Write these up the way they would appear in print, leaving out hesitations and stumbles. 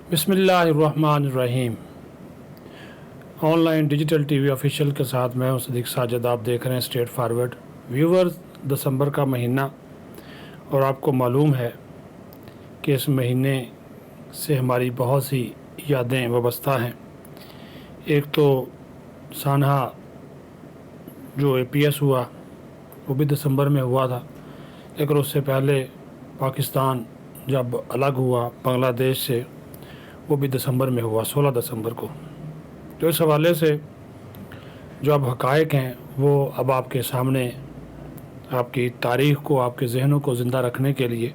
बिस्मिल्लाहिर्रहमानिर्रहीम। Online digital TV official के साथ मैं हूं सदीक साजिद। आप देख रहे हैं स्ट्रेट फॉरवर्ड। व्यूवर्स, दिसंबर का महीना और आपको मालूम है कि इस महीने से हमारी बहुत सी यादें वाबस्ता हैं। एक तो सानहा जो APS हुआ वो भी दिसंबर में हुआ था, लेकिन उससे पहले पाकिस्तान जब अलग हुआ बांग्लादेश से वो भी दिसंबर में हुआ, 16 दिसंबर को। तो इस हवाले से जो अब हक़ाइक़ हैं वो अब आपके सामने, आपकी तारीख़ को, आपके ज़हनों को ज़िंदा रखने के लिए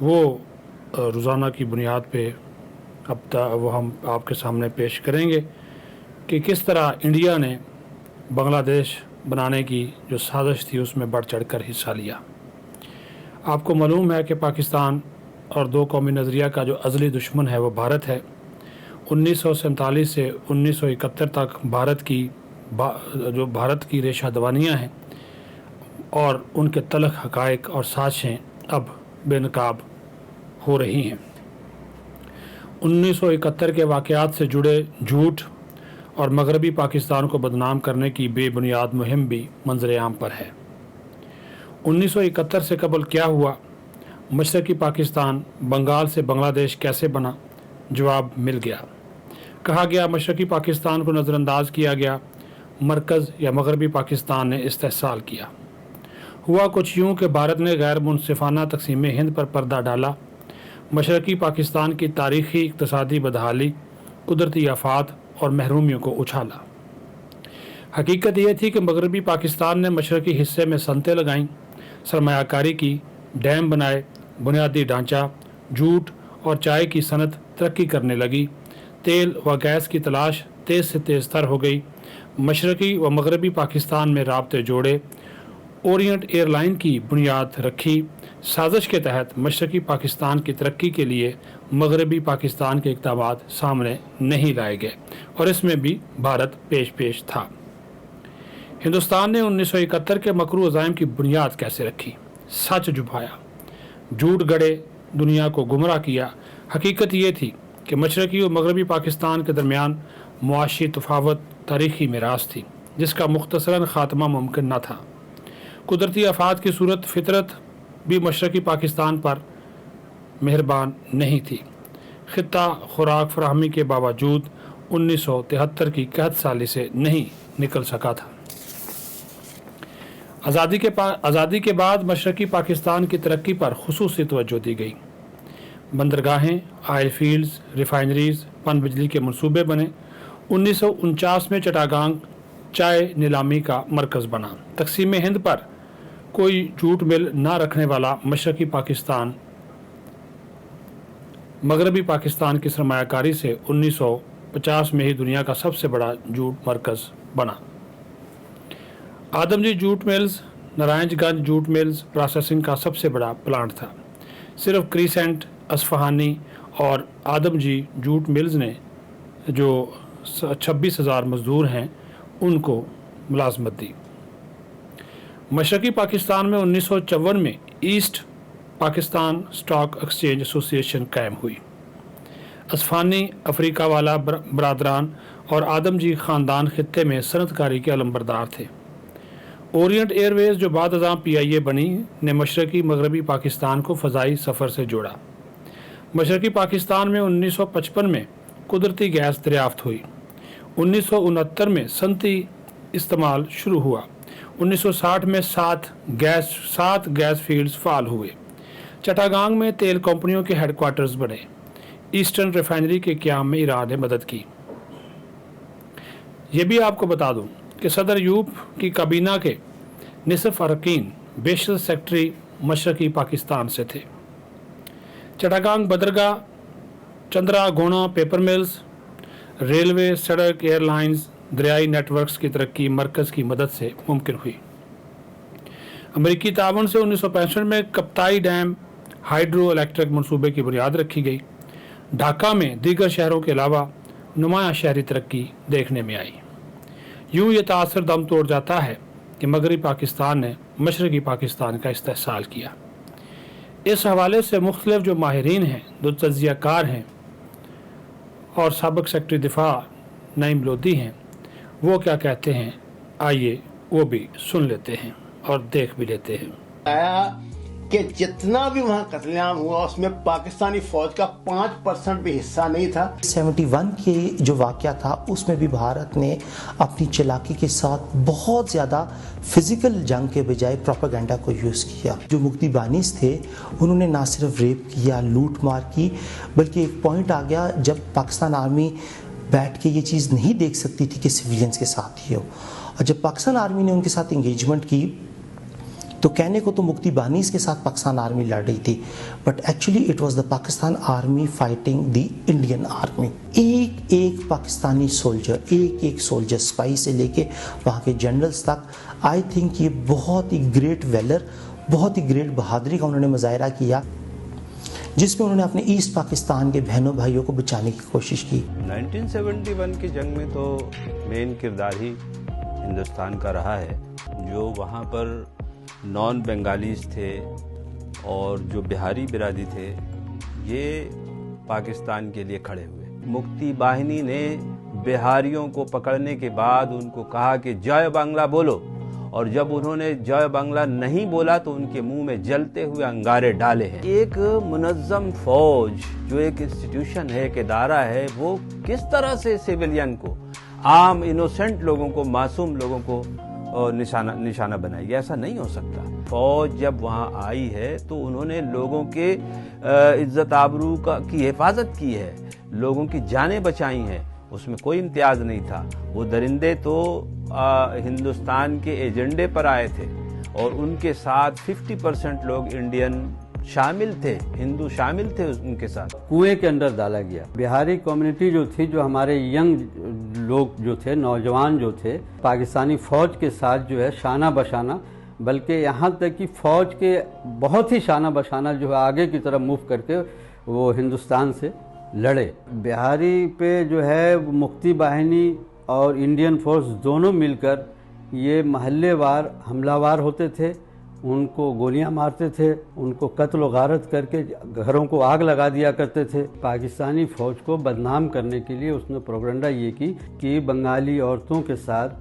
वो रोज़ाना की बुनियाद पे अब वो हम आपके सामने पेश करेंगे कि किस तरह इंडिया ने बांग्लादेश बनाने की जो साजिश थी उसमें बढ़ चढ़ कर हिस्सा लिया। आपको मालूम है कि पाकिस्तान और दो कौमी नज़रिया का जो अज़ली दुश्मन है वो भारत है। 1947 से 1971 तक भारत की रेशा दवानियाँ हैं और उनके तलख़ हक़ाइक़ और साजिशें अब बेनकाब हो रही हैं। 1971 के वाक़यात से जुड़े झूठ और मगरबी पाकिस्तान को बदनाम करने की बेबुनियाद मुहिम भी मंज़र आम पर है। 1971 से कबल क्या हुआ? मशरक़ी पाकिस्तान बंगाल से बांग्लादेश कैसे बना? जवाब मिल गया। कहा गया मशरक़ी पाकिस्तान को नज़रअंदाज किया गया, मरकज़ या मगरबी पाकिस्तान ने इस्तेहसाल किया। हुआ कुछ यूँ कि भारत ने गैर मुनसिफ़ाना तक़सीम हिंद पर पर्दा डाला। मशरक़ी पाकिस्तान की तारीख़ी इक़्तिसादी बदहाली, कुदरती आफ़ात और महरूमियों को उछाला। हकीकत यह थी कि मगरबी पाकिस्तान ने मशरक़ी हिस्से में सनतें लगाईं, सरमायाकारी की, डैम बनाए, बुनियादी ढांचा, जूट और चाय की सनत तरक्की करने लगी। तेल व गैस की तलाश तेज़ से तेज़ तर हो गई। मशरक़ी व मगरबी पाकिस्तान में राब्ते जोड़े। ओरिएंट एयरलाइन की बुनियाद रखी। साजिश के तहत मशरक़ी पाकिस्तान की तरक्की के लिए मगरबी पाकिस्तान के इक़दामात सामने नहीं लाए गए और इसमें भी भारत पेश था। हिंदुस्तान ने 1971 के मकरू अज़ाइम की बुनियाद कैसे रखी? सच छुपाया, झूठ गढ़े, दुनिया को गुमराह किया। हकीकत ये थी कि मशरक़ी और मगरबी पाकिस्तान के दरमियान मुआशी तफावत तारीख़ी मीरास थी जिसका मुख्तसरन ख़ात्मा मुमकिन न था। कुदरती आफ़ात की सूरत फितरत भी मशरक़ी पाकिस्तान पर मेहरबान नहीं थी। ख़ित्ता खुराक फराहमी के बावजूद 1973 की कहत साली से नहीं निकल सका था। आज़ादी के बाद मशरक़ी पाकिस्तान की तरक्की पर खुसूसी तवज्जो दी गई। बंदरगाहें, आयल फील्ड्स, रिफाइनरीज, पन बिजली के मनसूबे बने। 1949 में चटागांग चाय नीलामी का मरकज़ बना। तक़सीम हिंद पर कोई जूट मिल ना रखने वाला मशरक़ी पाकिस्तान मगरबी पाकिस्तान की सरमायाकारी से 1950 में ही दुनिया का सबसे बड़ा जूट मरकज़ बना। Adamjee jute mills, Narayanganj jute mills processing का सबसे बड़ा प्लांट था। सिर्फ क्रीसेंट, असफ़हानी और आदमजी जूट मिल्स ने जो 26,000 मज़दूर हैं उनको मुलाजमत दी। मशरक़ी पाकिस्तान में 1954 में east Pakistan stock exchange association कायम हुई। असफ़ानी, अफ्रीका वाला बरादरान और आदमजी ख़ानदान ख़ित्ते में सनतकारी के अलमबरदार थे। ओरिएंट एयरवेज़ जो बाद अज़ां PIA बनी ने मशरक़ी मगरबी पाकिस्तान को फ़ज़ाई सफ़र से जोड़ा। मशरक़ी पाकिस्तान में 1955 में कुदरती गैस दरियाफ़्त हुई। 1969 में सनती इस्तेमाल शुरू हुआ। 1960 में सात गैस फील्ड्स फ़ाल हुए। चटागांग में तेल कंपनियों के हेडक्वार्टर्स बने। ईस्टर्न रिफाइनरी के क़याम में ईरान ने मदद की। ये भी आपको बता दूं कि सदर यूप की काबीना के निसफ अरकान बेशतर सेक्रेटरी मशरक़ी पाकिस्तान से थे। चटागांग, बदरगाह, Chandraghona paper mills, railway, सड़क, एयरलाइंस, दरियाई नेटवर्क्स की तरक्की मरकज़ की मदद से मुमकिन हुई। अमरीकी तावन से 1965 में कप्ताई डैम हाइड्रो इलेक्ट्रिक मनसूबे की बुनियाद रखी गई। ढाका में दीगर शहरों के अलावा नुमाया शहरी तरक्की देखने में आई। यूँ ये तासर दम तोड़ जाता है कि मगरबी पाकिस्तान ने मशरक़ी पाकिस्तान का इस्तेहसाल किया। इस हवाले से मुख्तलिफ जो माहिरीन हैं, जो तज्ज़ियाकार हैं, اور سابق سیکرٹری دفاع نعیم لودھی ہیں، وہ کیا کہتے ہیں آئیے وہ بھی سن لیتے ہیں اور دیکھ بھی لیتے ہیں۔ کہ جتنا بھی وہاں قتل عام ہوا اس میں پاکستانی فوج کا 5% بھی حصہ نہیں تھا۔ 71 کے جو واقعہ تھا اس میں بھی بھارت نے اپنی چلاکی کے ساتھ بہت زیادہ فزیکل جنگ کے بجائے پروپیگنڈا کو یوز کیا۔ جو مکتی بانیز تھے انہوں نے نہ صرف ریپ کیا، لوٹ مار کی، بلکہ ایک پوائنٹ آ گیا جب پاکستان آرمی بیٹھ کے یہ چیز نہیں دیکھ سکتی تھی کہ سویلینز کے ساتھ ہی ہو، اور جب پاکستان آرمی نے ان کے ساتھ انگیجمنٹ کی تو کہنے کو تو مکتی بانیز کے ساتھ پاکستان آرمی لڑ رہی تھی، but actually it was the Pakistan army fighting the Indian army. ایک ایک پاکستانی سولجر، ایک ایک سولجر، سپاہی سے لے کے وہاں کے جنرلز تک، آئی تھنک یہ بہت ہی گریٹ ویلر، بہت ہی گریٹ بہادری کا انہوں نے مظاہرہ کیا، جس میں انہوں نے اپنے ایسٹ پاکستان کے بہنوں بھائیوں کو بچانے کی کوشش کی۔ 1971 کی جنگ میں تو مین کردار ہی ہندوستان کا رہا ہے، جو وہاں پر نان بنگالیز تھے اور جو بہاری برادری تھے، یہ پاکستان کے لیے کھڑے ہوئے۔ مکتی باہنی نے بہاریوں کو پکڑنے کے بعد ان کو کہا کہ جے بنگلہ بولو، اور جب انہوں نے جے بنگلہ نہیں بولا تو ان کے منہ میں جلتے ہوئے انگارے ڈالے ہیں۔ ایک منظم فوج جو ایک انسٹیٹیوشن ہے، ایک ادارہ ہے، وہ کس طرح سے سیویلین کو، عام انوسنٹ لوگوں کو، معصوم لوگوں کو نشانہ بنائی؟ ایسا نہیں ہو سکتا۔ فوج جب وہاں آئی ہے تو انہوں نے لوگوں کے عزت آبرو کی حفاظت کی ہے، لوگوں کی جانیں بچائی ہیں، اس میں کوئی امتیاز نہیں تھا۔ وہ درندے تو ہندوستان کے ایجنڈے پر آئے تھے، اور ان کے ساتھ 50% لوگ انڈین شامل تھے، ہندو شامل تھے ان کے ساتھ۔ کنویں کے اندر ڈالا گیا۔ بہاری کمیونٹی جو تھی، جو ہمارے ینگ لوگ جو تھے، نوجوان جو تھے، پاکستانی فوج کے ساتھ جو ہے شانہ بشانہ، بلکہ یہاں تک کہ فوج کے بہت ہی شانہ بشانہ جو ہے آگے کی طرف موو کر کے وہ ہندوستان سے لڑے۔ بہاری پہ جو ہے مکتی باہنی اور انڈین فورس دونوں مل کر یہ محلے وار حملہ وار ہوتے تھے، ان کو گولیاں مارتے تھے، ان کو قتل و غارت کر کے گھروں کو آگ لگا دیا کرتے تھے۔ پاکستانی فوج کو بدنام کرنے کے لیے اس نے پروپیگنڈا یہ کی کہ بنگالی عورتوں کے ساتھ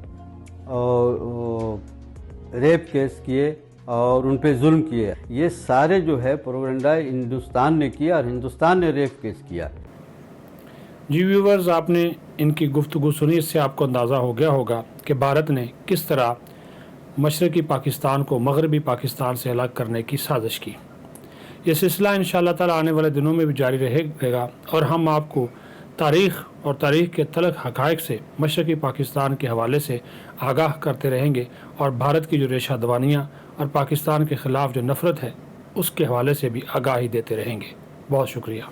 ریپ کیس کیے اور ان پہ ظلم کیے۔ یہ سارے جو ہے پروپیگنڈا ہندوستان نے کیا، اور ہندوستان نے ریپ کیس کیا۔ جی ویورز، آپ نے ان کی گفتگو سنی، اس سے آپ کو اندازہ ہو گیا ہوگا کہ بھارت نے کس طرح مشرقی پاکستان کو مغربی پاکستان سے الگ کرنے کی سازش کی۔ یہ سلسلہ انشاءاللہ تعالی آنے والے دنوں میں بھی جاری رہے گا، اور ہم آپ کو تاریخ اور تاریخ کے تلخ حقائق سے مشرقی پاکستان کے حوالے سے آگاہ کرتے رہیں گے، اور بھارت کی جو ریشہ دوانیاں اور پاکستان کے خلاف جو نفرت ہے اس کے حوالے سے بھی آگاہی دیتے رہیں گے۔ بہت شکریہ۔